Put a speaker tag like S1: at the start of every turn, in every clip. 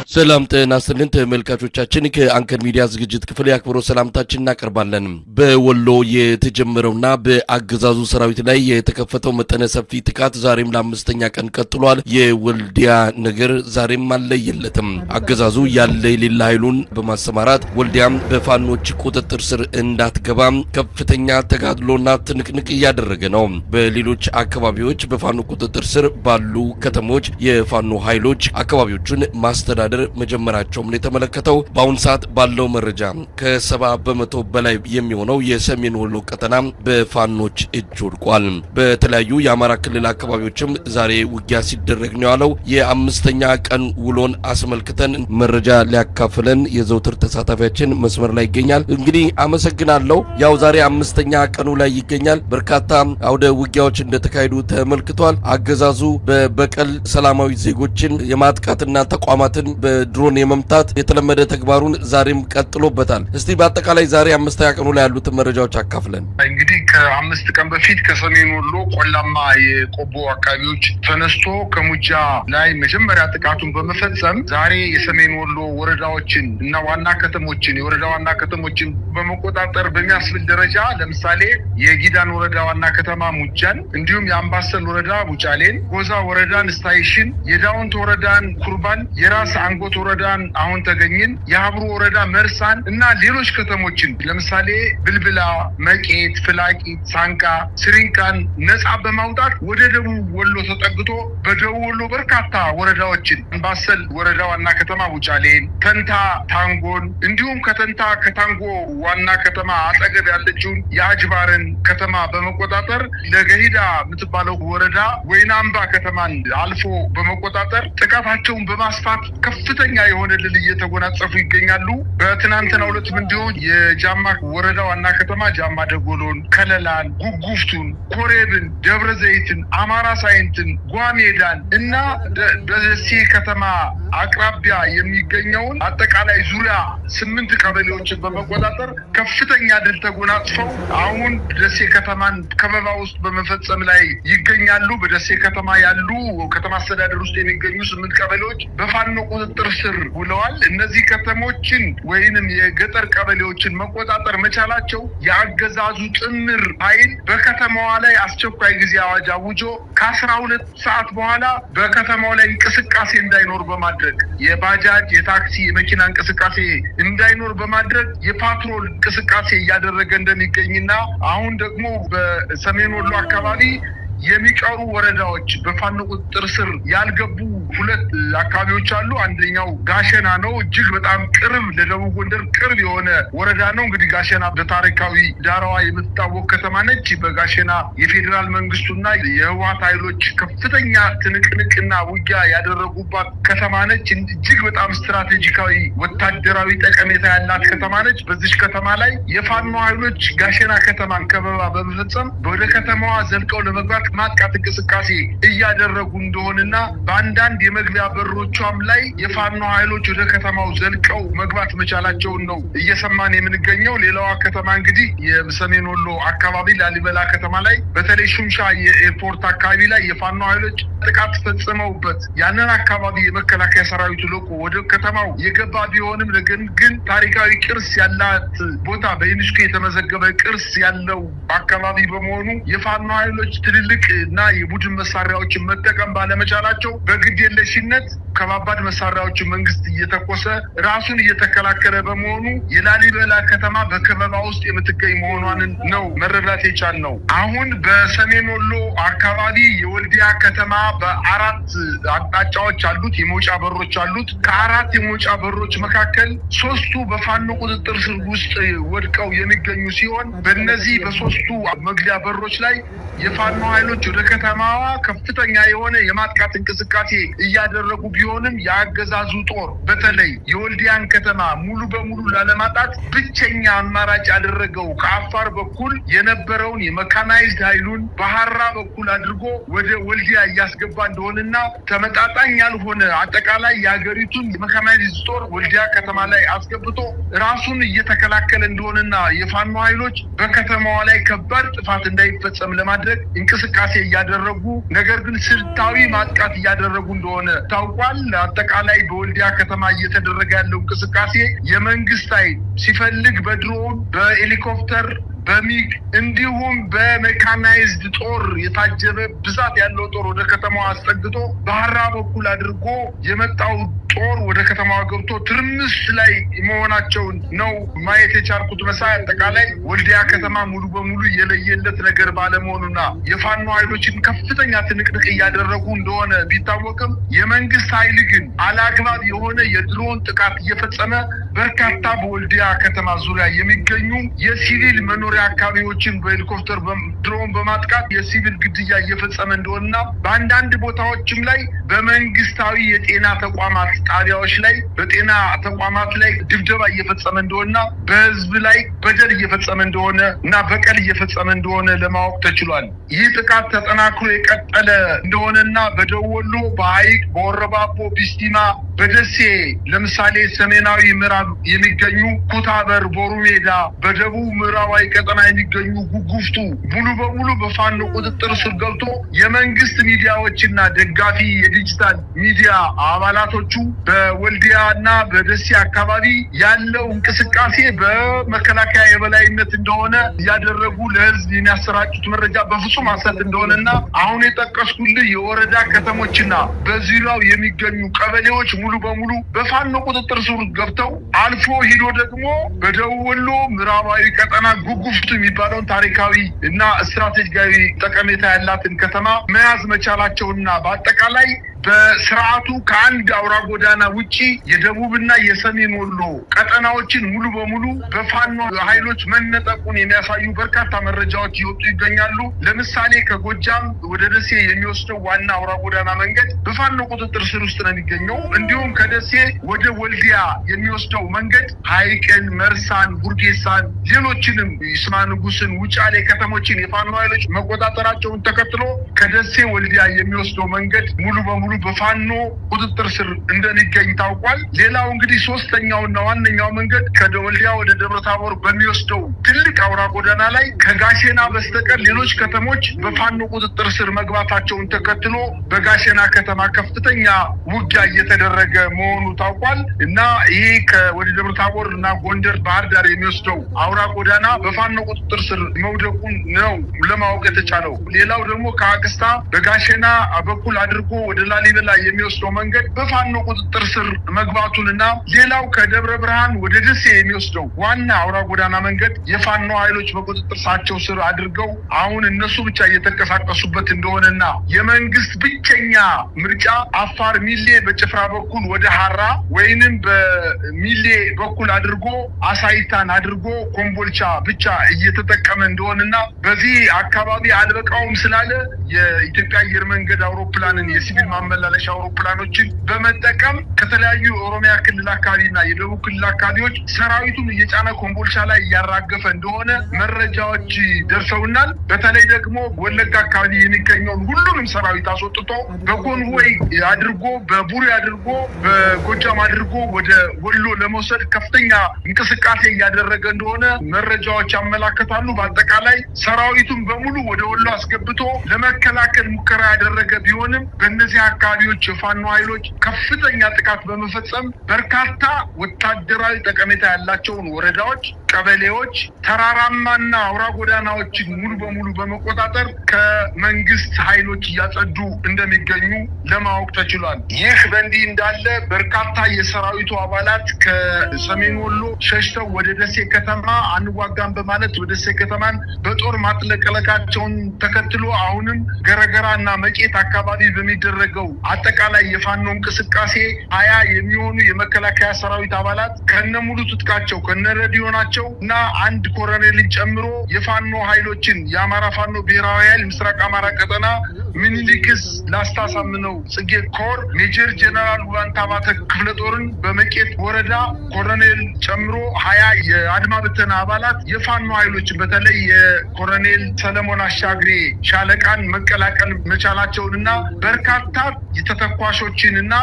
S1: ሰላም ጤና ይስጥልን ተመልካቾቻችን ከአንከር ሚዲያ ዝግጅት ክፍል ያክብሮ ሰላምታችን እናቀርባለን። በወሎ የተጀመረውና በአገዛዙ ሰራዊት ላይ የተከፈተው መጠነ ሰፊ ጥቃት ዛሬም ለአምስተኛ ቀን ቀጥሏል። የወልዲያ ነገር ዛሬም አልለየለትም። አገዛዙ ያለ የሌላ ኃይሉን በማሰማራት ወልዲያም በፋኖች ቁጥጥር ስር እንዳትገባ ከፍተኛ ተጋድሎና ትንቅንቅ እያደረገ ነው። በሌሎች አካባቢዎች በፋኖ ቁጥጥር ስር ባሉ ከተሞች የፋኖ ኃይሎች አካባቢዎችን ማስተዳደር መጀመራቸውም ነው የተመለከተው። በአሁን ሰዓት ባለው መረጃ ከ70% በላይ የሚሆነው የሰሜን ወሎ ቀጠና በፋኖች እጅ ወድቋል። በተለያዩ የአማራ ክልል አካባቢዎችም ዛሬ ውጊያ ሲደረግ ነው ያለው። የአምስተኛ ቀን ውሎን አስመልክተን መረጃ ሊያካፍለን የዘውትር ተሳታፊያችን መስመር ላይ ይገኛል። እንግዲህ አመሰግናለሁ። ያው ዛሬ አምስተኛ ቀኑ ላይ ይገኛል። በርካታ አውደ ውጊያዎች እንደተካሄዱ ተመልክቷል። አገዛዙ በበቀል ሰላማዊ ዜጎችን የማጥቃትና ተቋማትን በድሮን የመምታት የተለመደ ተግባሩን ዛሬም ቀጥሎበታል። እስቲ በአጠቃላይ ዛሬ አምስተኛ ቀኑ ላይ ያሉት መረጃዎች አካፍለን።
S2: እንግዲህ ከአምስት ቀን በፊት ከሰሜን ወሎ ቆላማ የቆቦ አካባቢዎች ተነስቶ ከሙጃ ላይ መጀመሪያ ጥቃቱን በመፈጸም ዛሬ የሰሜን ወሎ ወረዳዎችን እና ዋና ከተሞችን የወረዳ ዋና ከተሞችን በመቆጣጠር በሚያስብል ደረጃ ለምሳሌ የጊዳን ወረዳ ዋና ከተማ ሙጃን፣ እንዲሁም የአምባሰል ወረዳ ሙጫሌን፣ ጎዛ ወረዳን ስታይሽን፣ የዳውንት ወረዳን ኩርባን፣ የራስ አንጎት ወረዳን አሁን ተገኝን፣ የሀብሩ ወረዳ መርሳን እና ሌሎች ከተሞችን ለምሳሌ ብልብላ፣ መቄት፣ ፍላቂት፣ ሳንቃ፣ ስሪንቃን ነጻ በማውጣት ወደ ደቡብ ወሎ ተጠግቶ በደቡብ ወሎ በርካታ ወረዳዎችን አምባሰል ወረዳ ዋና ከተማ ውጫሌን፣ ተንታ ታንጎን፣ እንዲሁም ከታንጎ ዋና ከተማ አጠገብ ያለችውን የአጅባርን ከተማ በመቆጣጠር ለገሂዳ የምትባለው ወረዳ ወይናምባ ከተማን አልፎ በመቆጣጠር ጥቃታቸውን በማስፋት ከፍተኛ የሆነ ድል እየተጎናጸፉ ይገኛሉ። በትናንትናው ዕለትም እንዲሁ የጃማ ወረዳ ዋና ከተማ ጃማ ደጎሎን፣ ከለላን፣ ጉጉፍቱን፣ ኮሬብን፣ ደብረ ዘይትን፣ አማራ ሳይንትን፣ ጓሜዳን እና ደሴ ከተማ አቅራቢያ የሚገኘውን አጠቃላይ ዙሪያ 8 ቀበሌዎችን በመቆጣጠር ከፍተኛ ድል ተጎናጽፈው አሁን ደሴ ከተማን ከበባ ውስጥ በመፈጸም ላይ ይገኛሉ። በደሴ ከተማ ያሉ ከተማ አስተዳደር ውስጥ የሚገኙ 8 ቀበሌዎች በፋኖ ቁጥጥር ስር ውለዋል። እነዚህ ከተሞችን ወይንም የገጠር ቀበሌዎችን መቆጣጠር መቻላቸው የአገዛዙ ጥምር ኃይል በከተማዋ ላይ አስቸኳይ ጊዜ አዋጅ አውጆ ከ12 ሰዓት በኋላ በከተማው ላይ እንቅስቃሴ እንዳይኖር በማድረግ የባጃጅ፣ የታክሲ፣ የመኪና እንቅስቃሴ እንዳይኖር በማድረግ የፓትሮል እንቅስቃሴ እያደረገ እንደሚገኝና አሁን ደግሞ በሰሜን ወሎ አካባቢ የሚቀሩ ወረዳዎች በፋኖ ቁጥጥር ስር ያልገቡ 2 አካባቢዎች አሉ። አንደኛው ጋሸና ነው። እጅግ በጣም ቅርብ ለደቡብ ጎንደር ቅርብ የሆነ ወረዳ ነው። እንግዲህ ጋሸና በታሪካዊ ዳራዋ የምትታወቅ ከተማ ነች። በጋሸና የፌዴራል መንግስቱና የህወሓት ኃይሎች ከፍተኛ ትንቅንቅና ውጊያ ያደረጉባት ከተማ ነች። እጅግ በጣም ስትራቴጂካዊ ወታደራዊ ጠቀሜታ ያላት ከተማ ነች። በዚህ ከተማ ላይ የፋኖ ኃይሎች ጋሸና ከተማን ከበባ በመፈጸም ወደ ከተማዋ ዘልቀው ለመግባት ማጥቃት እንቅስቃሴ እያደረጉ እንደሆነና በአንዳንድ የመግቢያ በሮቿም ላይ የፋኖ ኃይሎች ወደ ከተማው ዘልቀው መግባት መቻላቸውን ነው እየሰማን የምንገኘው። ሌላዋ ከተማ እንግዲህ የሰሜን ወሎ አካባቢ ላሊበላ ከተማ ላይ በተለይ ሹምሻ የኤርፖርት አካባቢ ላይ የፋኖ ኃይሎች ጥቃት ፈጽመውበት ያንን አካባቢ የመከላከያ ሰራዊቱ ልቆ ወደ ከተማው የገባ ቢሆንም ግን ታሪካዊ ቅርስ ያላት ቦታ በዩኔስኮ የተመዘገበ ቅርስ ያለው አካባቢ በመሆኑ የፋኖ ኃይሎች ትልልቅ እና የቡድን መሳሪያዎችን መጠቀም ባለመቻላቸው በግዴለሽነት ከባባድ መሳሪያዎችን መንግስት እየተኮሰ ራሱን እየተከላከለ በመሆኑ የላሊበላ ከተማ በከበባ ውስጥ የምትገኝ መሆኗን ነው መረዳት የቻልነው። አሁን በሰሜን ወሎ አካባቢ የወልዲያ ከተማ በ4 አቅጣጫዎች አሉት፣ የመውጫ በሮች አሉት። ከ4 የመውጫ በሮች መካከል 3ቱ በፋኖ ቁጥጥር ስር ውስጥ ወድቀው የሚገኙ ሲሆን በእነዚህ በ3ቱ መግቢያ በሮች ላይ የፋኖ ኃይሎች ወደ ከተማዋ ከፍተኛ የሆነ የማጥቃት እንቅስቃሴ እያደረጉ ቢሆንም የአገዛዙ ጦር በተለይ የወልዲያን ከተማ ሙሉ በሙሉ ላለማጣት ብቸኛ አማራጭ ያደረገው ከአፋር በኩል የነበረውን የመካናይዝድ ኃይሉን በሐራ በኩል አድርጎ ወደ ወልዲያ እያስገባ እንደሆነና ተመጣጣኝ ያልሆነ አጠቃላይ የሀገሪቱን የመካናይዝድ ጦር ወልዲያ ከተማ ላይ አስገብቶ ራሱን እየተከላከለ እንደሆነና የፋኖ ኃይሎች በከተማዋ ላይ ከባድ ጥፋት እንዳይፈጸም ለማድረግ እንቅስቃሴ እንቅስቃሴ እያደረጉ ነገር ግን ስልታዊ ማጥቃት እያደረጉ እንደሆነ ታውቋል። አጠቃላይ በወልዲያ ከተማ እየተደረገ ያለው እንቅስቃሴ የመንግስት ኃይል ሲፈልግ በድሮን በሄሊኮፕተር በሚግ እንዲሁም በሜካናይዝድ ጦር የታጀበ ብዛት ያለው ጦር ወደ ከተማዋ አስጠግቶ ባህራ በኩል አድርጎ የመጣው ጦር ወደ ከተማዋ ገብቶ ትርምስ ላይ መሆናቸውን ነው ማየት የቻልኩት። መሳይ አጠቃላይ ወልዲያ ከተማ ሙሉ በሙሉ የለየለት ነገር ባለመሆኑና የፋኖ ኃይሎችን ከፍተኛ ትንቅንቅ እያደረጉ እንደሆነ ቢታወቅም የመንግስት ኃይል ግን አላግባብ የሆነ የድሮን ጥቃት እየፈጸመ በርካታ በወልዲያ ከተማ ዙሪያ የሚገኙ የሲቪል መኖሪያ አካባቢዎችን በሄሊኮፕተር ድሮን በማጥቃት የሲቪል ግድያ እየፈጸመ እንደሆነና በአንዳንድ ቦታዎችም ላይ በመንግስታዊ የጤና ተቋማት ጣቢያዎች ላይ በጤና ተቋማት ላይ ድብደባ እየፈጸመ እንደሆነና በህዝብ ላይ በደል እየፈጸመ እንደሆነ እና በቀል እየፈጸመ እንደሆነ ለማወቅ ተችሏል። ይህ ጥቃት ተጠናክሮ የቀጠለ እንደሆነና በደቡብ ወሎ በሐይቅ በወረባቦ ቢስቲማ በደሴ ለምሳሌ ሰሜናዊ ምዕራብ የሚገኙ ኩታበር ቦሩ ሜዳ በደቡብ ምዕራባዊ ቀጠና የሚገኙ ጉጉፍቱ ሙሉ በሙሉ በፋኖ ቁጥጥር ስር ገብቶ የመንግስት ሚዲያዎችና ደጋፊ የዲጂታል ሚዲያ አባላቶቹ በወልዲያና በደሴ አካባቢ ያለው እንቅስቃሴ በመከላከያ የበላይነት እንደሆነ ያደረጉ ለህዝብ የሚያሰራጩት መረጃ በፍጹም ሐሰት እንደሆነና አሁን የጠቀስኩልህ የወረዳ ከተሞችና በዙሪያው የሚገኙ ቀበሌዎች ሙሉ በሙሉ በፋኖ ቁጥጥር ስር ገብተው አልፎ ሂዶ ደግሞ በደቡብ ወሎ ምዕራባዊ ቀጠና ጉጉፍቱ የሚባለውን ታሪካዊ እና ስትራቴጂካዊ ጠቀሜታ ያላትን ከተማ መያዝ መቻላቸውና በአጠቃላይ በስርዓቱ ከአንድ አውራ ጎዳና ውጪ የደቡብና የሰሜን ወሎ ቀጠናዎችን ሙሉ በሙሉ በፋኖ ኃይሎች መነጠቁን የሚያሳዩ በርካታ መረጃዎች ይወጡ ይገኛሉ። ለምሳሌ ከጎጃም ወደ ደሴ የሚወስደው ዋና አውራ ጎዳና መንገድ በፋኖ ቁጥጥር ስር ውስጥ ነው የሚገኘው። እንዲሁም ከደሴ ወደ ወልዲያ የሚወስደው መንገድ ሐይቅን፣ መርሳን፣ ቡርጌሳን፣ ሌሎችንም ይስማ ንጉስን፣ ውጫሌ ከተሞችን የፋኖ ኃይሎች መቆጣጠራቸውን ተከትሎ ከደሴ ወልዲያ የሚወስደው መንገድ ሙሉ በሙሉ በፋኖ ቁጥጥር ስር እንደሚገኝ ታውቋል። ሌላው እንግዲህ ሶስተኛውና ዋነኛው መንገድ ከወልዲያ ወደ ደብረታቦር በሚወስደው ትልቅ አውራ ጎዳና ላይ ከጋሸና በስተቀር ሌሎች ከተሞች በፋኖ ቁጥጥር ስር መግባታቸውን ተከትሎ በጋሸና ከተማ ከፍተኛ ውጊያ እየተደረገ መሆኑ ታውቋል እና ይሄ ወደ ደብረታቦር እና ጎንደር ባህር ዳር የሚወስደው አውራ ጎዳና በፋኖ ቁጥጥር ስር መውደቁን ነው ለማወቅ የተቻለው። ሌላው ደግሞ ከአክስታ በጋሸና በኩል አድርጎ ወደ ላሊበላ የሚወስደው መንገድ በፋኖ ቁጥጥር ስር መግባቱንና ሌላው ከደብረ ብርሃን ወደ ደሴ የሚወስደው ዋና አውራ ጎዳና መንገድ የፋኖ ኃይሎች በቁጥጥር ስር አድርገው አሁን እነሱ ብቻ እየተንቀሳቀሱበት እንደሆነና የመንግስት ብቸኛ ምርጫ አፋር ሚሌ በጭፍራ በኩል ወደ ሐራ ወይንም በሚሌ በኩል አድርጎ አሳይታን አድርጎ ኮምቦልቻ ብቻ እየተጠቀመ እንደሆነና በዚህ አካባቢ አልበቃውም ስላለ የኢትዮጵያ አየር መንገድ አውሮፕላንን የሲቪል ማመላለሻ አውሮፕላኖችን በመጠቀም ከተለያዩ የኦሮሚያ ክልል አካባቢና የደቡብ ክልል አካባቢዎች ሰራዊቱን እየጫነ ኮምቦልቻ ላይ እያራገፈ እንደሆነ መረጃዎች ደርሰውናል። በተለይ ደግሞ ወለጋ አካባቢ የሚገኘውን ሁሉንም ሰራዊት አስወጥቶ በኮንቮይ አድርጎ በቡሬ አድርጎ በጎጃም አድርጎ ወደ ወሎ ለመውሰድ ከፍተኛ እንቅስቃሴ እያደረገ እንደሆነ መረጃዎች ያመላክታሉ። በአጠቃላይ ሰራዊቱን በሙሉ ወደ ወሎ አስገብቶ ለመከላከል ሙከራ ያደረገ ቢሆንም በእነዚህ አካባቢዎች የፋኖ ኃይሎች ከፍተኛ ጥቃት በመፈጸም በርካታ ወታደራዊ ጠቀሜታ ያላቸውን ወረዳዎች፣ ቀበሌዎች፣ ተራራማና አውራ ጎዳናዎችን ሙሉ በሙሉ በመቆጣጠር ከመንግስት ኃይሎች እያጸዱ እንደሚገኙ ለማወቅ ተችሏል። ይህ በእንዲህ እንዳለ በርካታ የሰራዊቱ አባላት ከሰሜን ወሎ ሸሽተው ወደ ደሴ ከተማ አንዋጋም በማለት ወደ ደሴ ከተማን በጦር ማጥለቅለቃቸውን ተከትሎ አሁንም ገረገራ እና መቄት አካባቢ በሚደረገው አጠቃላይ የፋኖ እንቅስቃሴ 20 የሚሆኑ የመከላከያ ሰራዊት አባላት ከነሙሉ ትጥቃቸው ከነረዲዮናቸው እና አንድ ኮሎኔልን ጨምሮ የፋኖ ኃይሎችን የአማራ ፋኖ ብሔራዊ ኃይል ምስራቅ አማራ ቀጠና ሚኒሊክስ ላስታሳምነው ጽጌ ኮር ሜጀር ጀነራል ዋንታባተ ክፍለ ጦርን በመቄት ወረዳ ኮሎኔል ጨምሮ 20 የአድማ ብተና አባላት የፋኖ ኃይሎች በተለይ የኮሎኔል ሰለሞን አሻግሬ ሻለቃን መቀላቀል መቻላቸውንና በርካታ የተተኳሾችንና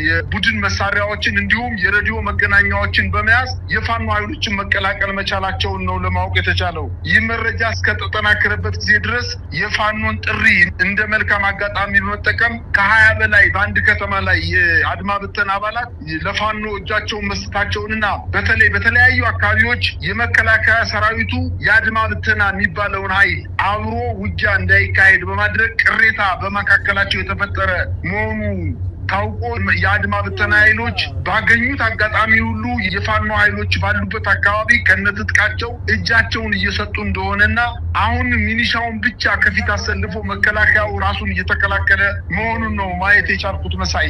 S2: የቡድን መሳሪያዎችን እንዲሁም የሬዲዮ መገናኛዎችን በመያዝ የፋኖ ኃይሎችን መቀላቀል መቻላቸውን ነው ለማወቅ የተቻለው። ይህ መረጃ እስከተጠናከረበት ጊዜ ድረስ የፋኖን ጥሪ እንደ መልካም አጋጣሚ በመጠቀም ከ20 በላይ በአንድ ከተማ ላይ የአድማ ብተና አባላት ለፋኖ እጃቸውን መስጠታቸውንና በተለይ በተለያዩ አካባቢዎች የመከላከያ ሰራዊቱ የአድማ ብተና የሚባለውን ኃይል አብሮ ውጊያ እንዳይካሄድ በማድረግ ቅሬታ በመካከላቸው የተፈጠረ መሆኑ ታውቆ የአድማ ብተና ኃይሎች ባገኙት አጋጣሚ ሁሉ የፋኖ ኃይሎች ባሉበት አካባቢ ከነትጥቃቸው እጃቸውን እየሰጡ እንደሆነና አሁን ሚኒሻውን ብቻ ከፊት አሰልፎ መከላከያው ራሱን እየተከላከለ መሆኑን ነው ማየት የቻልኩት። መሳይ